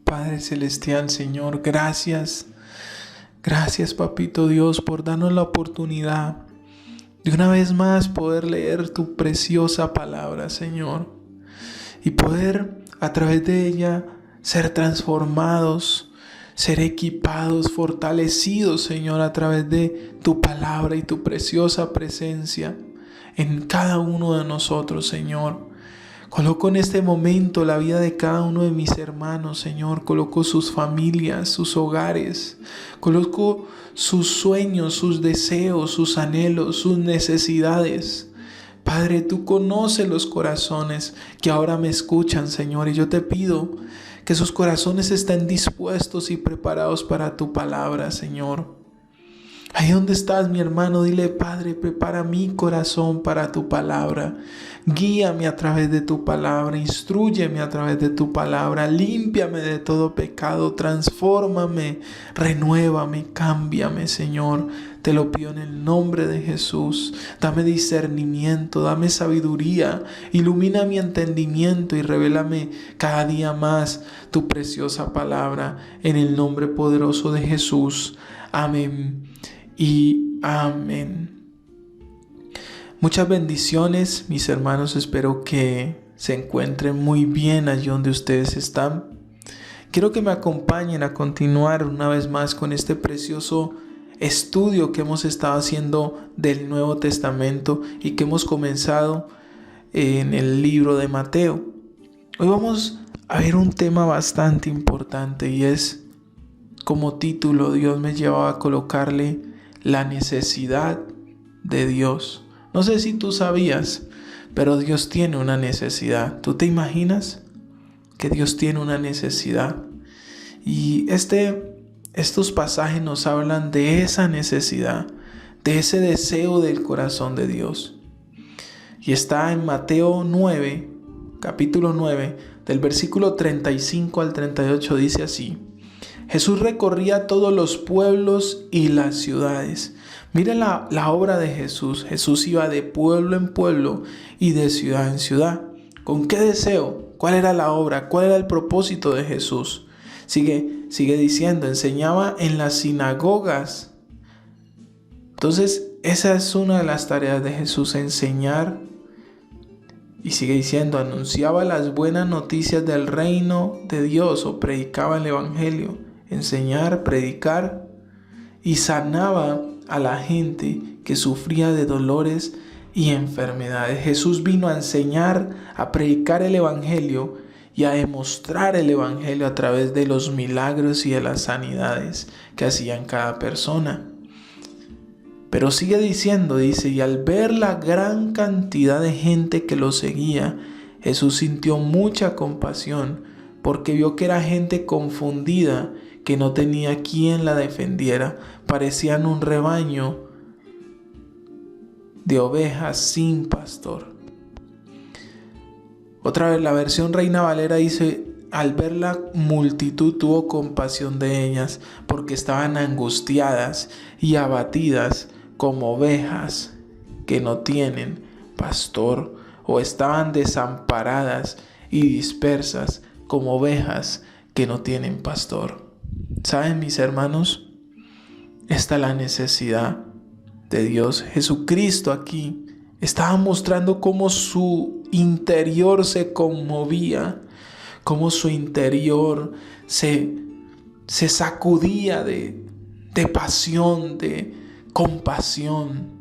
Padre Celestial, Señor, gracias. Gracias, Papito Dios, por darnos la oportunidad de una vez más poder leer tu preciosa palabra, Señor, y poder a través de ella ser transformados, ser equipados, fortalecidos, Señor, a través de tu palabra y tu preciosa presencia en cada uno de nosotros, Señor. Coloco en este momento la vida de cada uno de mis hermanos, Señor. Coloco sus familias, sus hogares. Coloco sus sueños, sus deseos, sus anhelos, sus necesidades. Padre, tú conoces los corazones que ahora me escuchan, Señor. Y yo te pido que sus corazones estén dispuestos y preparados para tu palabra, Señor. Ahí donde estás, mi hermano, dile: Padre, prepara mi corazón para tu palabra. Guíame a través de tu palabra, instrúyeme a través de tu palabra, límpiame de todo pecado, transfórmame, renuévame, cámbiame, Señor. Te lo pido en el nombre de Jesús. Dame discernimiento, dame sabiduría, ilumina mi entendimiento y revélame cada día más tu preciosa palabra. En el nombre poderoso de Jesús. Amén y amén. Muchas bendiciones, mis hermanos. Espero que se encuentren muy bien allí donde ustedes están. Quiero que me acompañen a continuar una vez más con este precioso estudio que hemos estado haciendo del Nuevo Testamento y que hemos comenzado en el libro de Mateo. Hoy vamos a ver un tema bastante importante y es, como título, Dios me llevaba a colocarle la necesidad de Dios. No sé si tú sabías, pero Dios tiene una necesidad. ¿Tú te imaginas que Dios tiene una necesidad? Y estos pasajes nos hablan de esa necesidad, de ese deseo del corazón de Dios. Y está en Mateo 9, capítulo 9, del versículo 35 al 38, dice así: Jesús recorría todos los pueblos y las ciudades. Mira la obra de Jesús. Jesús iba de pueblo en pueblo y de ciudad en ciudad. ¿Con qué deseo? ¿Cuál era la obra? ¿Cuál era el propósito de Jesús? Sigue diciendo, enseñaba en las sinagogas. Entonces, esa es una de las tareas de Jesús, enseñar. Y sigue diciendo, anunciaba las buenas noticias del reino de Dios, o predicaba el evangelio. Enseñar, predicar, y sanaba a la gente que sufría de dolores y enfermedades. Jesús vino a enseñar, a predicar el evangelio y a demostrar el evangelio a través de los milagros y de las sanidades que hacían cada persona. Pero sigue diciendo, dice, y al ver la gran cantidad de gente que lo seguía, Jesús sintió mucha compasión porque vio que era gente confundida, que no tenía quien la defendiera. Parecían un rebaño de ovejas sin pastor. Otra vez la versión Reina Valera dice, al ver la multitud tuvo compasión de ellas, porque estaban angustiadas y abatidas como ovejas que no tienen pastor, o estaban desamparadas y dispersas como ovejas que no tienen pastor. ¿Saben, mis hermanos? Esta es la necesidad de Dios. Jesucristo aquí estaba mostrando cómo su interior se conmovía, cómo su interior se sacudía de pasión, de compasión.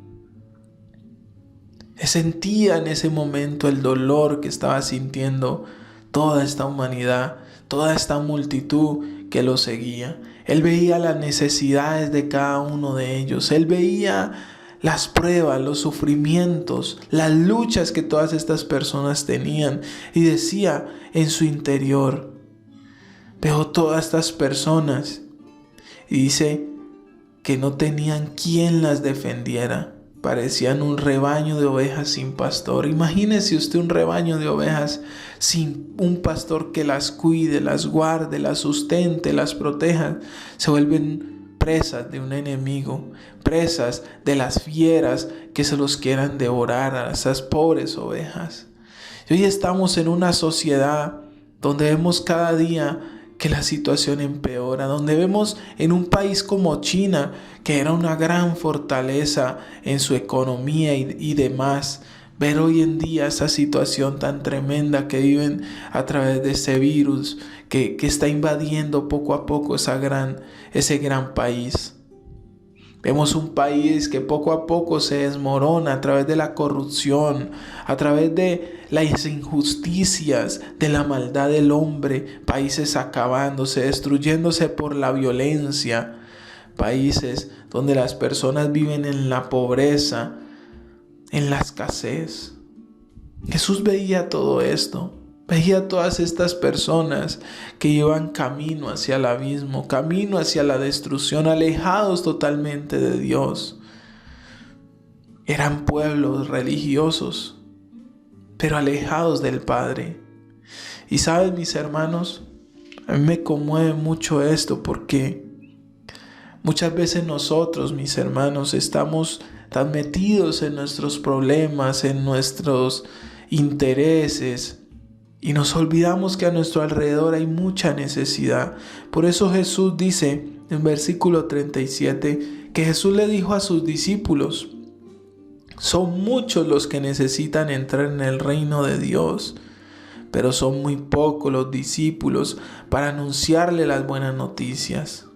Sentía en ese momento el dolor que estaba sintiendo toda esta humanidad, toda esta multitud que lo seguía. Él veía las necesidades de cada uno de ellos. Él veía las pruebas, los sufrimientos, las luchas que todas estas personas tenían. Y decía en su interior, veo todas estas personas. Y dice que no tenían quien las defendiera. Parecían un rebaño de ovejas sin pastor. Imagínese usted un rebaño de ovejas sin un pastor que las cuide, las guarde, las sustente, las proteja. Se vuelven presas de un enemigo, presas de las fieras que se los quieran devorar a esas pobres ovejas. Y hoy estamos en una sociedad donde vemos cada día que la situación empeora, donde vemos en un país como China, que era una gran fortaleza en su economía y demás, ver hoy en día esa situación tan tremenda que viven a través de ese virus que está invadiendo poco a poco ese gran país. Vemos un país que poco a poco se desmorona a través de la corrupción, a través de las injusticias, de la maldad del hombre, países acabándose, destruyéndose por la violencia, países donde las personas viven en la pobreza, en la escasez. Jesús veía todo esto. Veía todas estas personas que iban camino hacia el abismo, camino hacia la destrucción, alejados totalmente de Dios. Eran pueblos religiosos, pero alejados del Padre. Y saben, mis hermanos, a mí me conmueve mucho esto porque muchas veces nosotros, mis hermanos, estamos tan metidos en nuestros problemas, en nuestros intereses, y nos olvidamos que a nuestro alrededor hay mucha necesidad. Por eso Jesús dice en versículo 37 que Jesús le dijo a sus discípulos: son muchos los que necesitan entrar en el reino de Dios, pero son muy pocos los discípulos para anunciarle las buenas noticias.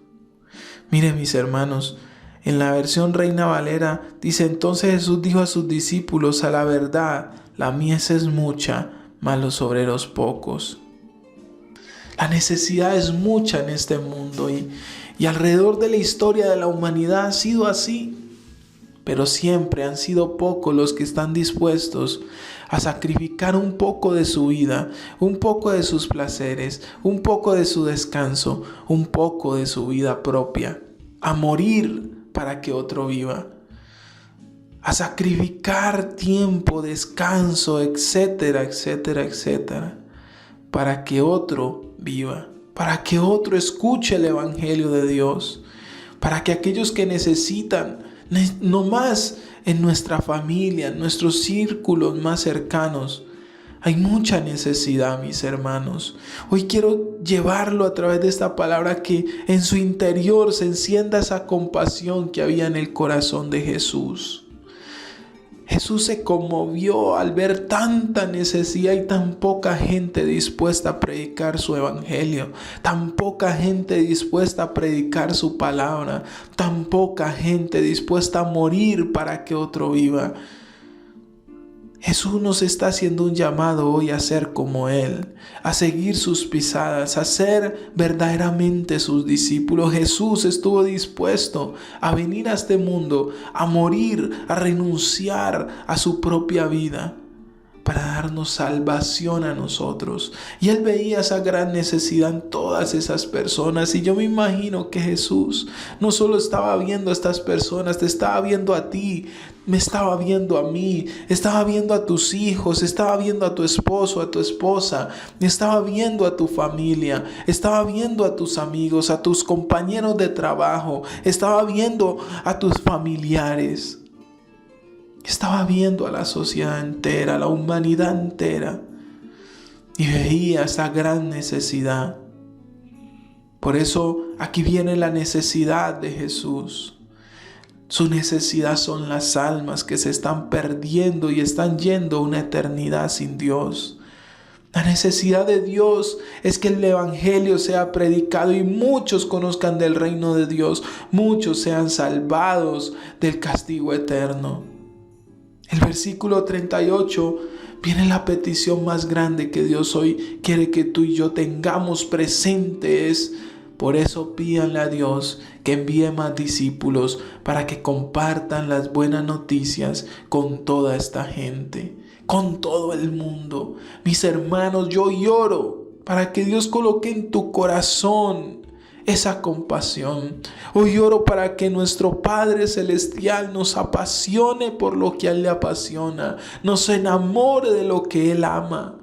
Miren, mis hermanos, en la versión Reina Valera dice: entonces Jesús dijo a sus discípulos, a la verdad, la mies es mucha, mas los obreros pocos. La necesidad es mucha en este mundo y alrededor de la historia de la humanidad ha sido así. Pero siempre han sido pocos los que están dispuestos a sacrificar un poco de su vida, un poco de sus placeres, un poco de su descanso, un poco de su vida propia, a morir para que otro viva. A sacrificar tiempo, descanso, etcétera, etcétera, etcétera, para que otro viva, para que otro escuche el Evangelio de Dios, para que aquellos que necesitan, no más en nuestra familia, en nuestros círculos más cercanos, hay mucha necesidad, mis hermanos. Hoy quiero llevarlo a través de esta palabra, que en su interior se encienda esa compasión que había en el corazón de Jesús. Jesús se conmovió al ver tanta necesidad y tan poca gente dispuesta a predicar su evangelio, tan poca gente dispuesta a predicar su palabra, tan poca gente dispuesta a morir para que otro viva. Jesús nos está haciendo un llamado hoy a ser como Él, a seguir sus pisadas, a ser verdaderamente sus discípulos. Jesús estuvo dispuesto a venir a este mundo, a morir, a renunciar a su propia vida para darnos salvación a nosotros. Y Él veía esa gran necesidad en todas esas personas. Y yo me imagino que Jesús no solo estaba viendo a estas personas, te estaba viendo a ti, me estaba viendo a mí, estaba viendo a tus hijos, estaba viendo a tu esposo, a tu esposa, estaba viendo a tu familia, estaba viendo a tus amigos, a tus compañeros de trabajo, estaba viendo a tus familiares. Estaba viendo a la sociedad entera, a la humanidad entera, y veía esa gran necesidad. Por eso aquí viene la necesidad de Jesús. Su necesidad son las almas que se están perdiendo y están yendo a una eternidad sin Dios. La necesidad de Dios es que el evangelio sea predicado y muchos conozcan del reino de Dios, muchos sean salvados del castigo eterno. El versículo 38 viene la petición más grande que Dios hoy quiere que tú y yo tengamos presentes. Por eso pídanle a Dios que envíe más discípulos para que compartan las buenas noticias con toda esta gente, con todo el mundo. Mis hermanos, yo lloro para que Dios coloque en tu corazón esa compasión. Hoy oro para que nuestro Padre Celestial nos apasione por lo que a Él le apasiona, nos enamore de lo que Él ama.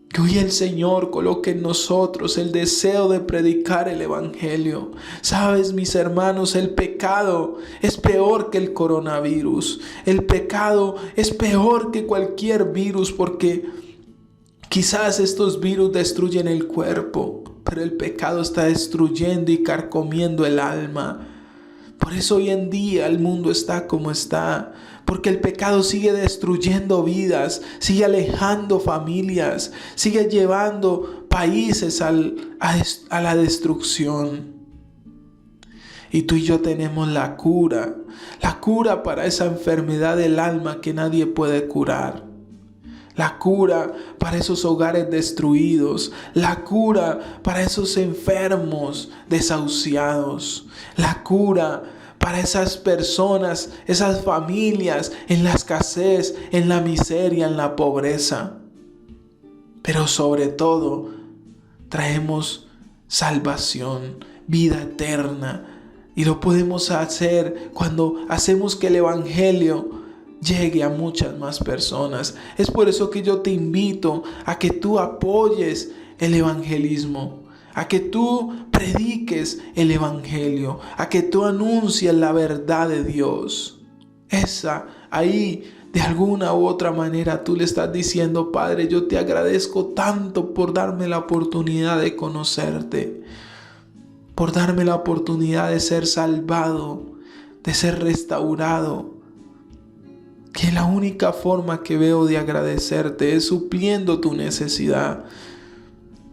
Que hoy el Señor coloque en nosotros el deseo de predicar el evangelio. Sabes, mis hermanos, el pecado es peor que el coronavirus. El pecado es peor que cualquier virus, porque quizás estos virus destruyen el cuerpo, pero el pecado está destruyendo y carcomiendo el alma. Por eso hoy en día el mundo está como está, porque el pecado sigue destruyendo vidas, sigue alejando familias, sigue llevando países a la destrucción. Y tú y yo tenemos la cura para esa enfermedad del alma que nadie puede curar. La cura para esos hogares destruidos. La cura para esos enfermos desahuciados. La cura para esas personas, esas familias en la escasez, en la miseria, en la pobreza. Pero sobre todo, traemos salvación, vida eterna. Y lo podemos hacer cuando hacemos que el Evangelio llegue a muchas más personas. Es por eso que yo te invito a que tú apoyes el evangelismo, a que tú prediques el Evangelio, a que tú anuncies la verdad de Dios. Ahí de alguna u otra manera tú le estás diciendo: Padre, yo te agradezco tanto por darme la oportunidad de conocerte, por darme la oportunidad de ser salvado, de ser restaurado. Que la única forma que veo de agradecerte es supliendo tu necesidad.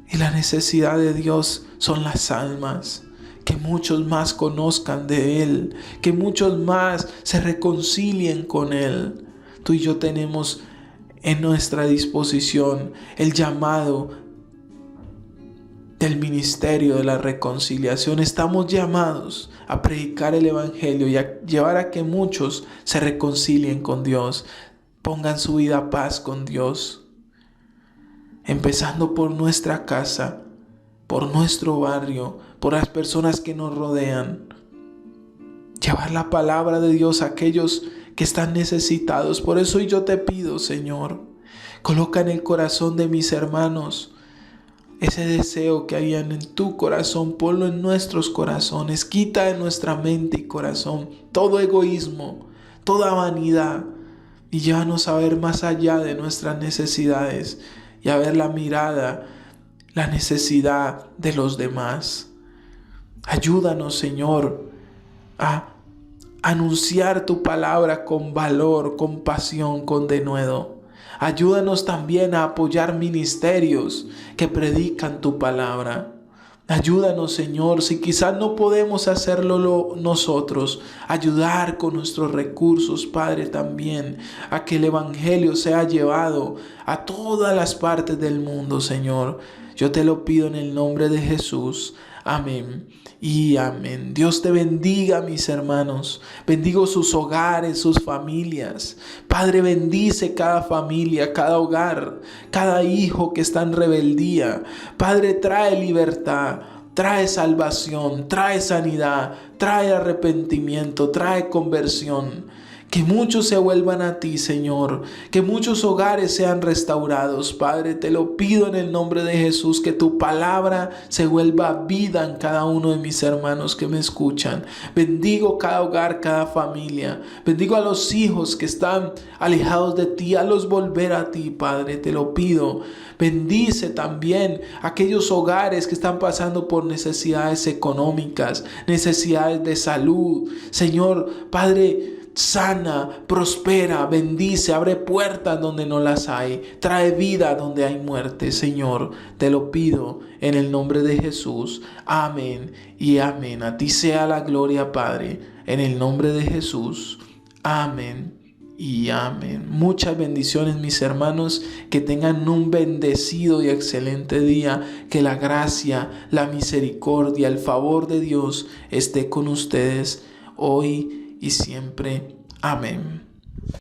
Y la necesidad de Dios son las almas. Que muchos más conozcan de Él, que muchos más se reconcilien con Él. Tú y yo tenemos en nuestra disposición el llamado del ministerio de la reconciliación. Estamos llamados a predicar el Evangelio y a llevar a que muchos se reconcilien con Dios, pongan su vida a paz con Dios, empezando por nuestra casa, por nuestro barrio, por las personas que nos rodean. Llevar la palabra de Dios a aquellos que están necesitados. Por eso yo te pido, Señor, coloca en el corazón de mis hermanos ese deseo que habían en tu corazón, ponlo en nuestros corazones. Quita de nuestra mente y corazón todo egoísmo, toda vanidad, y llévanos a ver más allá de nuestras necesidades y a ver la mirada, la necesidad de los demás. Ayúdanos, Señor, a anunciar tu palabra con valor, con pasión, con denuedo. Ayúdanos también a apoyar ministerios que predican tu palabra. Ayúdanos, Señor, si quizás no podemos hacerlo nosotros, ayudar con nuestros recursos, Padre, también a que el Evangelio sea llevado a todas las partes del mundo, Señor. Yo te lo pido en el nombre de Jesús. Amén y amén. Dios te bendiga, mis hermanos. Bendigo sus hogares, sus familias. Padre, bendice cada familia, cada hogar, cada hijo que está en rebeldía. Padre, trae libertad, trae salvación, trae sanidad, trae arrepentimiento, trae conversión. Que muchos se vuelvan a ti, Señor. Que muchos hogares sean restaurados. Padre, te lo pido en el nombre de Jesús. Que tu palabra se vuelva vida en cada uno de mis hermanos que me escuchan. Bendigo cada hogar, cada familia. Bendigo a los hijos que están alejados de ti. Hazlos volver a ti, Padre. Te lo pido. Bendice también aquellos hogares que están pasando por necesidades económicas, necesidades de salud. Señor, Padre, sana, prospera, bendice, abre puertas donde no las hay, trae vida donde hay muerte, Señor. Te lo pido en el nombre de Jesús. Amén y amén. A ti sea la gloria, Padre, en el nombre de Jesús. Amén y amén. Muchas bendiciones, mis hermanos. Que tengan un bendecido y excelente día. Que la gracia, la misericordia, el favor de Dios esté con ustedes hoy y siempre. Amén.